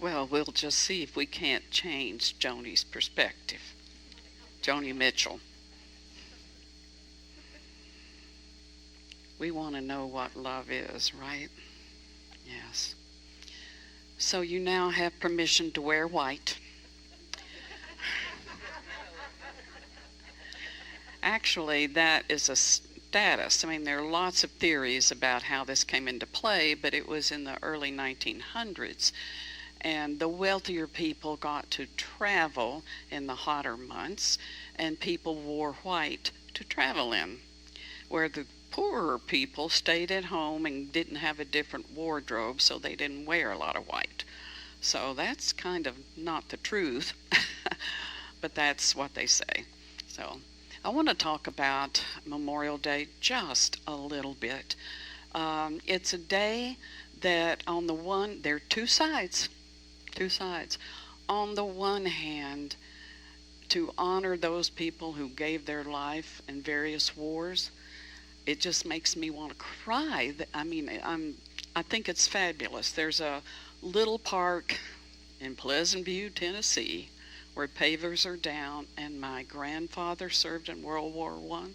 Well, we'll just see if we can't change Joni's perspective. Joni Mitchell. We want to know what love is, right? Yes. So you now have permission to wear white. Actually, that is a status. I mean, there are lots of theories about how this came into play, but it was in the early 1900s. And the wealthier people got to travel in the hotter months, and people wore white to travel in, where the poorer people stayed at home and didn't have a different wardrobe, so they didn't wear a lot of white. So that's kind of not the truth, but that's what they say. So I want to talk about Memorial Day just a little bit. It's a day that on the one, there are two sides. On the one hand, to honor those people who gave their life in various wars, it just makes me want to cry. I mean, I think it's fabulous. There's a little park in Pleasant View, Tennessee, where pavers are down, and my grandfather served in World War I.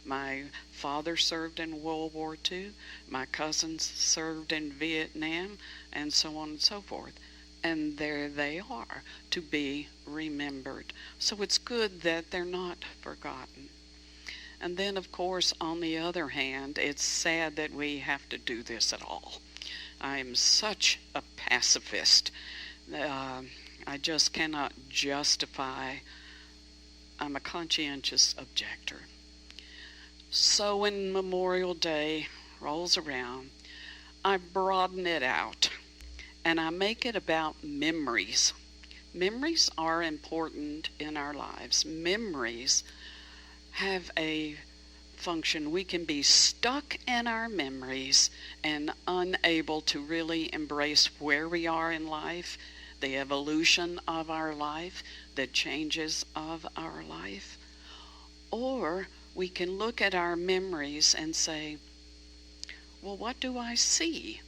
My father served in World War II. My cousins served in Vietnam, and so on and so forth. And there they are to be remembered. So it's good that they're not forgotten. And then, of course, on the other hand, it's sad that we have to do this at all. I am such a pacifist. I just cannot justify. I'm a conscientious objector. So when Memorial Day rolls around, I broaden it out and I make it about memories. Memories are important in our lives. Memories have a function. We can be stuck in our memories and unable to really embrace where we are in life, the evolution of our life, the changes of our life. Or we can look at our memories and say, well, what do I see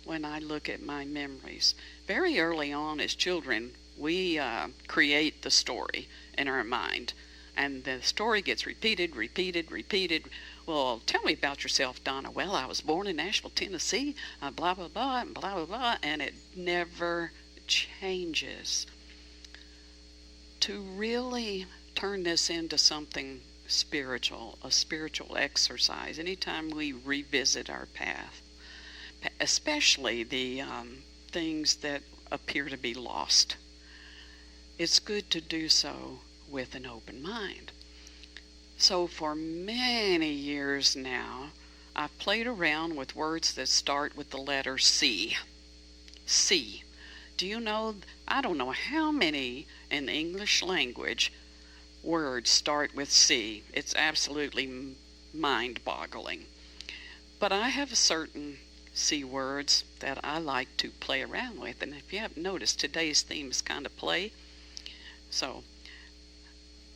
when I look at my memories? Very early on as children, we create the story in our mind. And the story gets repeated. Well, tell me about yourself, Donna. Well, I was born in Nashville, Tennessee, blah, blah, blah, and blah, blah, blah. And it never changes. To really turn this into something spiritual, a spiritual exercise, anytime we revisit our path, especially the things that appear to be lost, it's good to do so with an open mind. So for many years now, I've played around with words that start with the letter C. C. Do you know, I don't know how many in the English language words start with C. It's absolutely mind-boggling. But I have certain C words that I like to play around with. And if you haven't noticed, today's theme is kind of play. So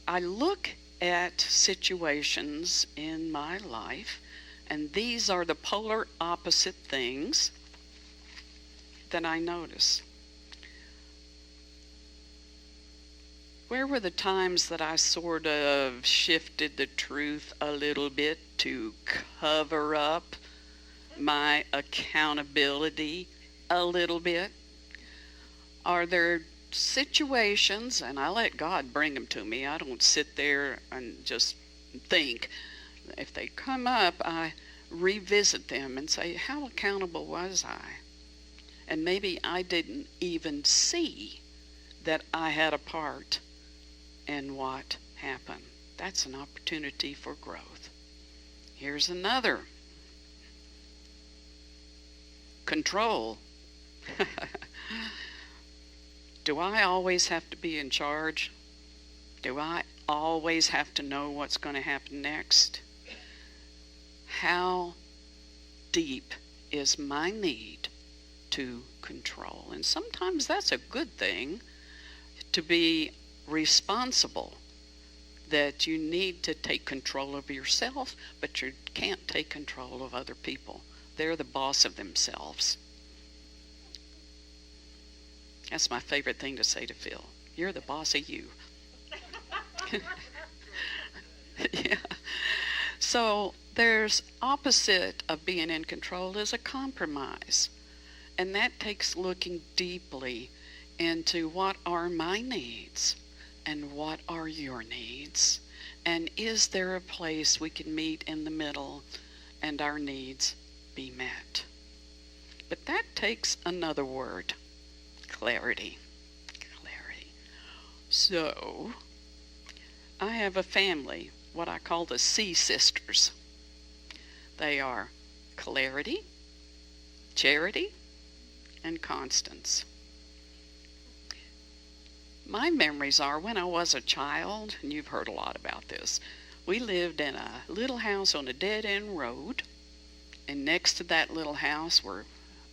I look at situations in my life, and these are the polar opposite things that I notice. Where were the times that I sort of shifted the truth a little bit to cover up my accountability a little bit? Are there situations, and I let God bring them to me. I don't sit there and just think. If they come up, I revisit them and say, how accountable was I? And maybe I didn't even see that I had a part in what happened. That's an opportunity for growth. Here's another. Control. Do I always have to be in charge? Do I always have to know what's going to happen next? How deep is my need to control? And sometimes that's a good thing, to be responsible, that you need to take control of yourself, but you can't take control of other people. They're the boss of themselves. That's my favorite thing to say to Phil. You're the boss of you. Yeah. So there's opposite of being in control is a compromise. And that takes looking deeply into what are my needs and what are your needs. And is there a place we can meet in the middle and our needs be met? But that takes another word, clarity. Clarity. So, I have a family, what I call the C sisters. They are Clarity, Charity, and Constance. My memories are when I was a child, and you've heard a lot about this, we lived in a little house on a dead-end road, and next to that little house were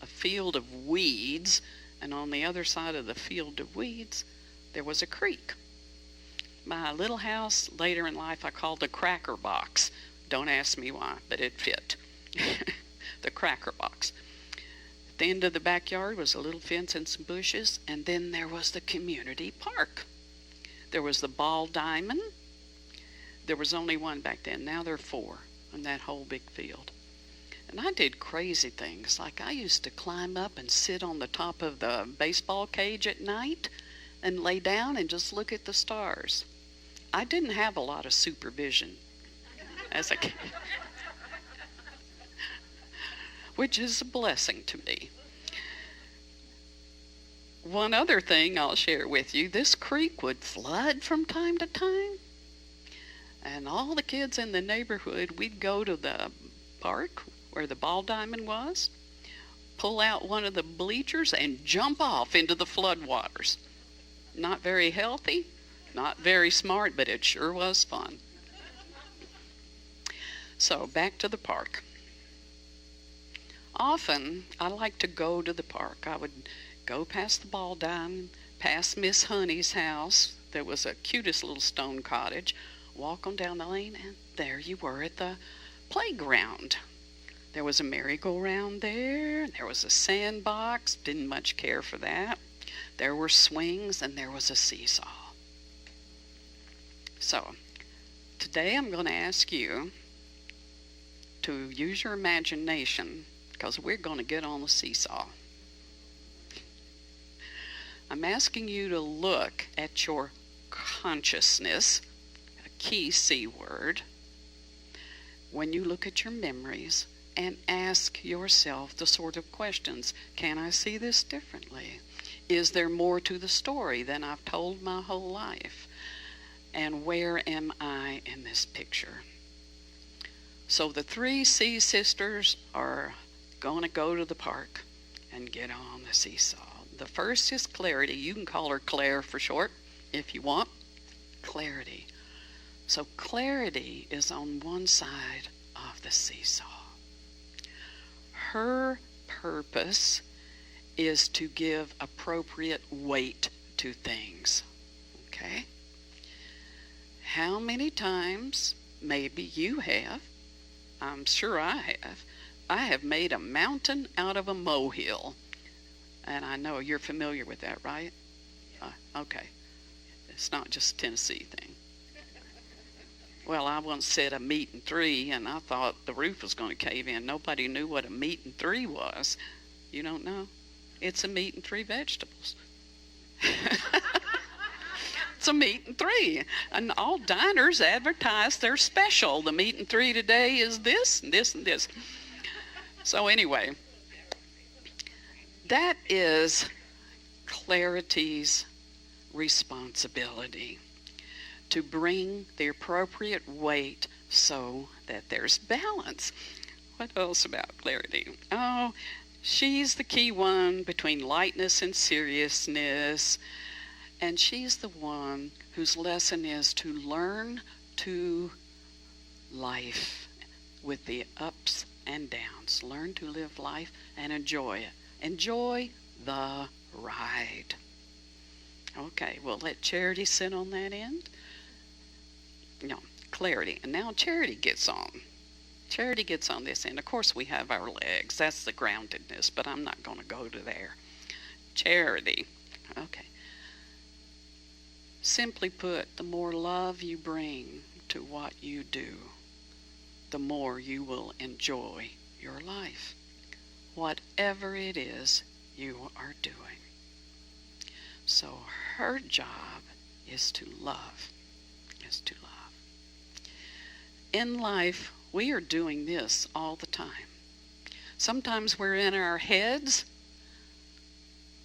a field of weeds, and on the other side of the field of weeds, there was a creek. My little house, later in life, I called the cracker box. Don't ask me why, but it fit. The cracker box. At the end of the backyard was a little fence and some bushes, and then there was the community park. There was the ball diamond. There was only one back then. Now there are 4 in that whole big field. And I did crazy things. Like I used to climb up and sit on the top of the baseball cage at night and lay down and just look at the stars. I didn't have a lot of supervision as a kid, which is a blessing to me. One other thing I'll share with you, this creek would flood from time to time, and all the kids in the neighborhood, we'd go to the park where the ball diamond was, pull out one of the bleachers and jump off into the floodwaters. Not very healthy, not very smart, but it sure was fun. So back to the park. Often I like to go to the park. I would go past the ball diamond, past Miss Honey's house. There was a cutest little stone cottage. Walk on down the lane, and there you were at the playground. There was a merry-go-round there. There was a sandbox. Didn't much care for that. There were swings, and there was a seesaw. So, today I'm going to ask you to use your imagination, because we're going to get on the seesaw. I'm asking you to look at your consciousness, a key C word, when you look at your memories, and ask yourself the sort of questions. Can I see this differently? Is there more to the story than I've told my whole life? And where am I in this picture? So the 3 C sisters are going to go to the park and get on the seesaw. The first is Clarity. You can call her Claire for short if you want. Clarity. So Clarity is on one side of the seesaw. Her purpose is to give appropriate weight to things. Okay? How many times, maybe you have, I'm sure I have made a mountain out of a molehill. And I know you're familiar with that, right? Okay. It's not just a Tennessee thing. Well, I once said a meat and 3, and I thought the roof was going to cave in. Nobody knew what a meat and 3 was. You don't know? It's a meat and 3 vegetables. It's a meat and 3. And all diners advertise their special. The meat and 3 today is this, and this, and this. So anyway, that is Clarity's responsibility, to bring the appropriate weight so that there's balance. What else about Clarity? Oh, she's the key one between lightness and seriousness, and she's the one whose lesson is to learn to life with the ups and downs. Learn to live life and enjoy it. Enjoy the ride. Okay, we'll let Charity sit on that end. No, Clarity. And now Charity gets on. Charity gets on this end. Of course, we have our legs. That's the groundedness, but I'm not going to go to there. Charity. Okay. Simply put, the more love you bring to what you do, the more you will enjoy your life, whatever it is you are doing. So her job is to love, In life, we are doing this all the time. Sometimes we're in our heads,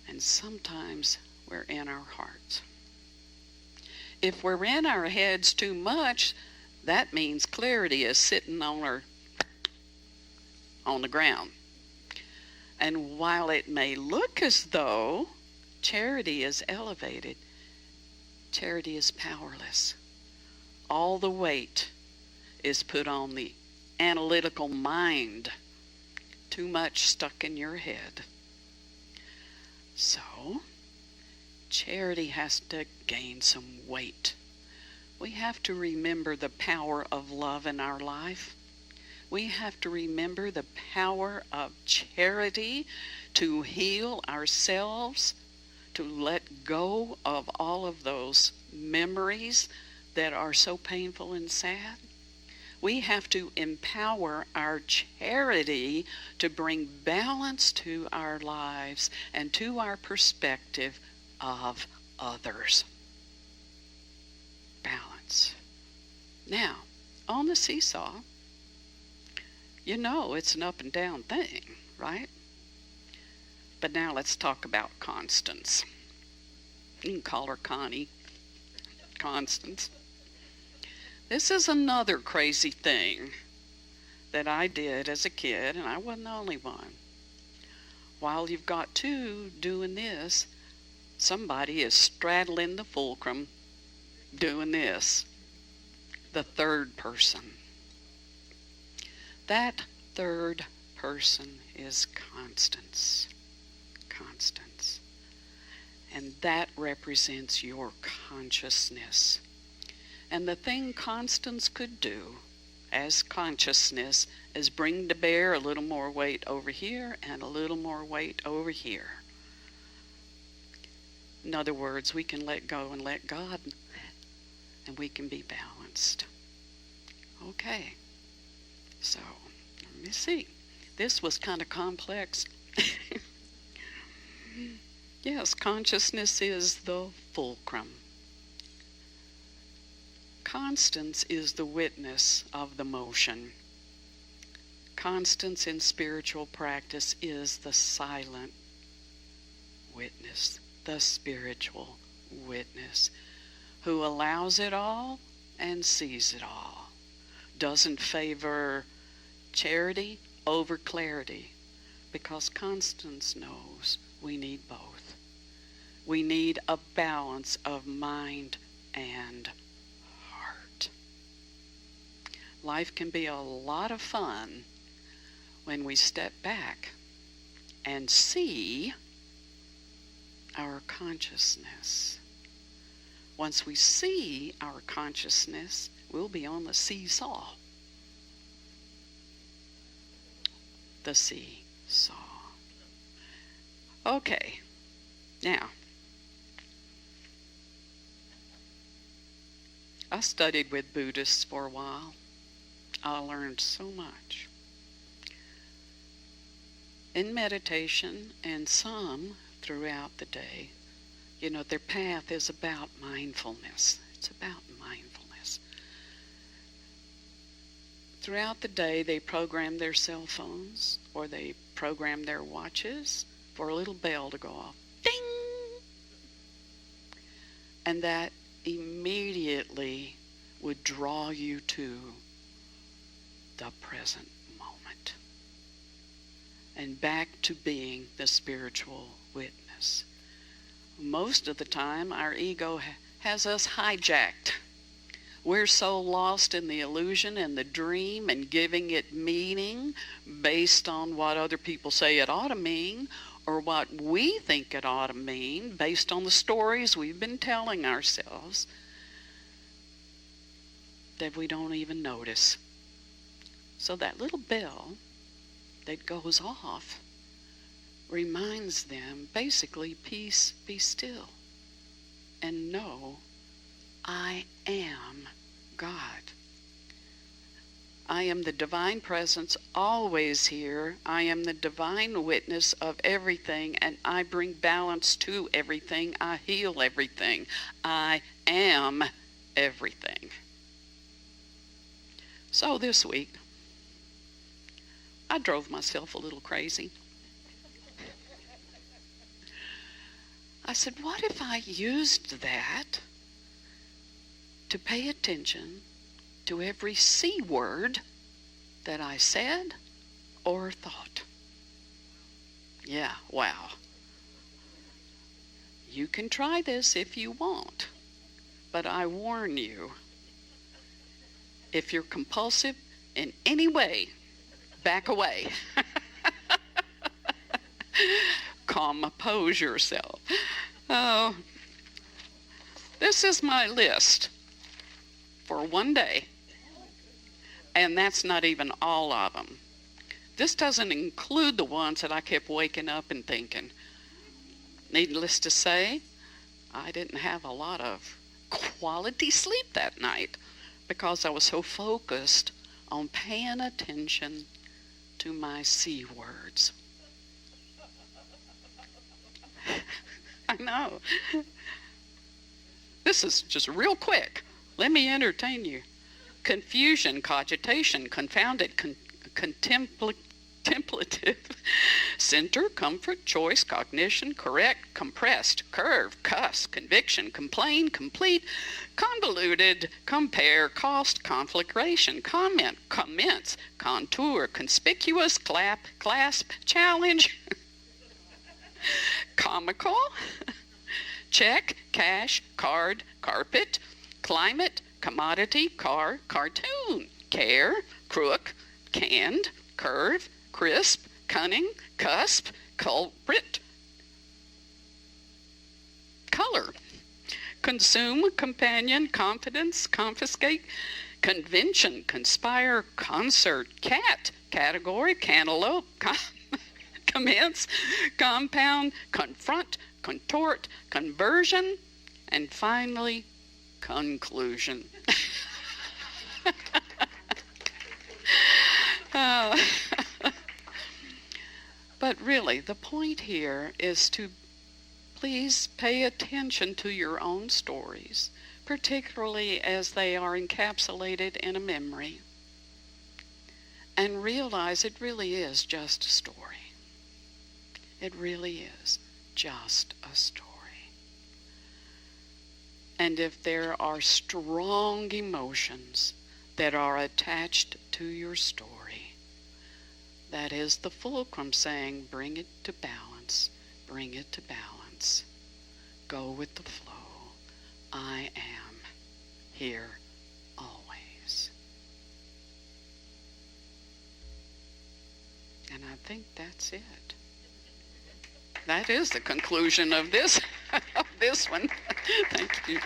and sometimes we're in our hearts. If we're in our heads too much, that means clarity is sitting on the ground. And while it may look as though charity is elevated, charity is powerless. All the weight is put on the analytical mind, too much stuck in your head. So, charity has to gain some weight. We have to remember the power of love in our life. We have to remember the power of charity to heal ourselves, to let go of all of those memories that are so painful and sad. We have to empower our charity to bring balance to our lives and to our perspective of others. Balance. Now, on the seesaw, you know it's an up and down thing, right? But now let's talk about Constance. You can call her Connie. Constance. This is another crazy thing that I did as a kid, and I wasn't the only one. While you've got two doing this, somebody is straddling the fulcrum doing this. The third person. That third person is Constance. Constance. And that represents your consciousness. And the thing Constance could do as consciousness is bring to bear a little more weight over here and a little more weight over here. In other words, we can let go and let God, and we can be balanced. Okay, so let me see. This was kind of complex. Yes, consciousness is the fulcrum. Constance is the witness of the motion. Constance in spiritual practice is the silent witness, the spiritual witness, who allows it all and sees it all. Doesn't favor charity over clarity, because Constance knows we need both. We need a balance of mind and heart. Life can be a lot of fun when we step back and see our consciousness. Once we see our consciousness, we'll be on the seesaw. The seesaw. Okay, now, I studied with Buddhists for a while. I learned so much. In meditation, and some throughout the day, you know, their path is about mindfulness. It's about mindfulness. Throughout the day, they program their cell phones, or they program their watches for a little bell to go off. Ding! And that immediately would draw you to the present moment and back to being the spiritual witness. Most of the time, our ego has us hijacked. We're so lost in the illusion and the dream and giving it meaning based on what other people say it ought to mean, or what we think it ought to mean based on the stories we've been telling ourselves, that we don't even notice. So that little bell that goes off reminds them basically, peace, be still, and know I am God. I am the divine presence always here. I am the divine witness of everything, and I bring balance to everything. I heal everything. I am everything. So this week, I drove myself a little crazy. I said, what if I used that to pay attention to every C word that I said or thought? Yeah, wow. You can try this if you want, but I warn you, if you're compulsive in any way, back away. Compose yourself. Oh, this is my list for one day. And that's not even all of them. This doesn't include the ones that I kept waking up and thinking. Needless to say, I didn't have a lot of quality sleep that night because I was so focused on paying attention to my C words. I know. This is just real quick. Let me entertain you. Confusion, cogitation, confounded, contemplative, center, comfort, choice, cognition, correct, compressed, curve, cuss, conviction, complain, complete, convoluted, compare, cost, conflagration, comment, commence, contour, conspicuous, clap, clasp, challenge, comical, check, cash, card, carpet, climate, commodity, car, cartoon, care, crook, canned, curve, crisp, cunning, cusp, culprit, color, consume, companion, confidence, confiscate, convention, conspire, concert, cat, category, cantaloupe, commence, compound, confront, contort, conversion, and finally, conclusion. But really, the point here is to please pay attention to your own stories, particularly as they are encapsulated in a memory, and realize it really is just a story. It really is just a story. And if there are strong emotions that are attached to your story, that is the fulcrum saying, bring it to balance, bring it to balance. Go with the flow. I am here always. And I think that's it. That is the conclusion of this one. Thank you.